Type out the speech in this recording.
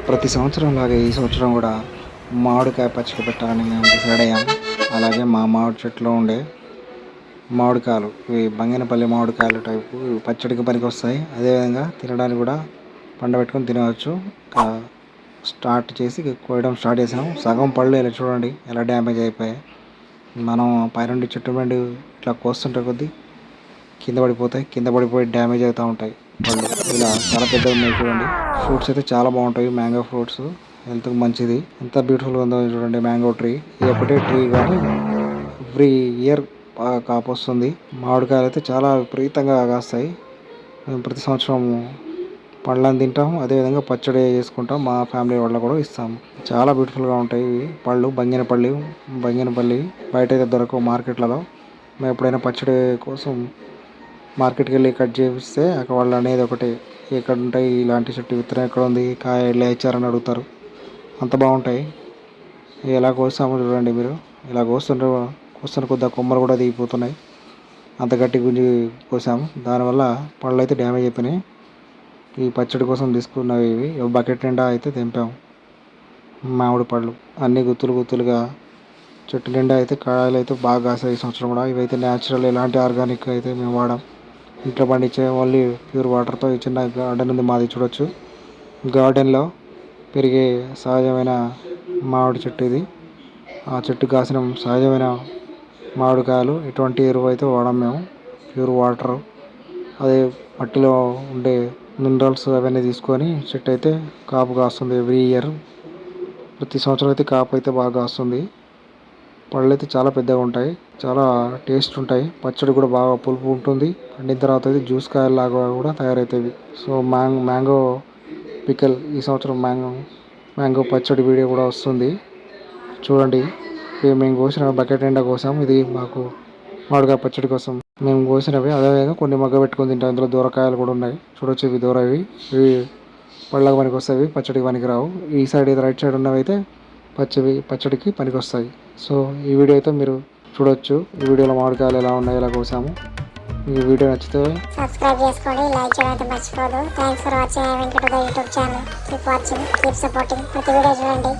ప్రతి సంవత్సరం లాగే ఈ సంవత్సరం కూడా మామిడికాయ పచ్చడి పెట్టాలని మేము డిసైడ్ అయ్యాము. అలాగే మా మామిడి చెట్లో ఉండే మామిడికాయలు, ఇవి బంగినపల్లి మామిడికాయలు టైపు, ఇవి పచ్చడికి పనికి వస్తాయి. అదేవిధంగా తినడానికి కూడా పండబెట్టుకొని తినవచ్చు. స్టార్ట్ చేసి కోయడం స్టార్ట్ చేసాము. సగం పళ్ళు ఇలా చూడండి ఎలా డ్యామేజ్ అయిపోయాయి. మనం పైనుండి చెట్టు నుండి ఇట్లా కోస్తుంటే కొద్దీ కింద పడిపోయి డ్యామేజ్ అవుతూ ఉంటాయి పళ్ళు. ఇలా చాలా పెద్దగా ఉన్నాయి చూడండి. ఫ్రూట్స్ అయితే చాలా బాగుంటాయి. మ్యాంగో ఫ్రూట్స్ హెల్త్కి మంచిది. ఎంత బ్యూటిఫుల్గా ఉందో చూడండి మ్యాంగో ట్రీ. ఇది ఒకటే ట్రీ కానీ ఎవ్రీ ఇయర్ బాగా కాపు వస్తుంది. మామిడికాయలు అయితే చాలా విపరీతంగా కాస్తాయి. మేము ప్రతి సంవత్సరం పండ్లను తింటాము, అదేవిధంగా పచ్చడి చేసుకుంటాం. మా ఫ్యామిలీ వాళ్ళకు కూడా ఇస్తాము. చాలా బ్యూటిఫుల్గా ఉంటాయి ఇవి పళ్ళు. బంగినపల్లి బయట అయితే దొరకవు మార్కెట్లలో. మేము ఎప్పుడైనా పచ్చడి కోసం మార్కెట్కి వెళ్ళి కట్ చేపిస్తే అక్కడ వాళ్ళు అనేది ఒకటి, ఎక్కడ ఉంటాయి ఇలాంటి చెట్టు విత్తనం ఎక్కడ ఉంది, కాయ ఎలా ఇచ్చారని అడుగుతారు. అంత బాగుంటాయి. ఎలా కోస్తామో చూడండి మీరు. ఇలా కోస్తున్న కొద్ది కొమ్మలు కూడా దిగిపోతున్నాయి. అంత గట్టి గుంజి కోసాము. దానివల్ల పళ్ళు అయితే డ్యామేజ్ అయిపోయినాయి. ఈ పచ్చడి కోసం తీసుకున్నవి ఇవి. బకెట్ నిండా అయితే తెంపాము మామిడి పళ్ళు. అన్ని గుత్తులుగా చెట్టు నిండా అయితే కాయలు అయితే బాగా కాసాయి ఈ సంవత్సరం కూడా. ఇవైతే న్యాచురల్, ఎలాంటి ఆర్గానిక్ అయితే మేము వాడాం. ఇంట్లో పండించే ఓన్లీ ప్యూర్ వాటర్తో. ఈ చిన్న గార్డెన్ ఉంది మాది, చూడొచ్చు. గార్డెన్లో పెరిగే సహజమైన మామిడి చెట్టు ఇది. ఆ చెట్టు కాసిన సహజమైన మామిడికాయలు. ఎటువంటి ఎరువు అయితే వాడాం మేము. ప్యూర్ వాటర్, అదే మట్టిలో ఉండే మినరల్స్ అవన్నీ తీసుకొని చెట్టు అయితే కాపు కాస్తుంది ఎవ్రీ ఇయర్. ప్రతి సంవత్సరం అయితే కాపు అయితే బాగా కాస్తుంది. పళ్ళు అయితే చాలా పెద్దగా ఉంటాయి, చాలా టేస్ట్ ఉంటాయి. పచ్చడి కూడా బాగా పులుపు ఉంటుంది. పండిన తర్వాత అయితే జ్యూస్ కాయలాగా కూడా తయారవుతాయి. సో మ్యాంగో పికల్, ఈ సంవత్సరం మ్యాంగో పచ్చడి వీడియో కూడా వస్తుంది చూడండి. మేము కోసిన బకెట్ నిండా కోసాము. ఇది మాకు మామిడికాయ పచ్చడి కోసం మేము కోసినవి. అదేవిధంగా కొన్ని మగ్గ పెట్టుకొని తింటాం. ఇందులో దూరకాయలు కూడా ఉన్నాయి చూడొచ్చు. ఇవి దూరవి, ఇవి పళ్ళకి పనికి వస్తాయి, పచ్చడికి పనికి రావు. ఈ సైడ్ అయితే రైట్ సైడ్ ఉన్నవి అయితే పచ్చడికి పనికి వస్తాయి. సో ఈ వీడియో అయితే మీరు చూడొచ్చు. ఈ వీడియోలో మామిడికాయలు ఎలా ఉన్నాయి, ఎలా కోసాము. ఈ వీడియో నచ్చితే సబ్స్క్రైబ్ చేసుకోండి, లైక్ చేయడం అయితే మర్చిపోదు. Thanks for watching. I Venkata YouTube channel. Keep watching, keep supporting. ప్రతి వీడియో చూడండి.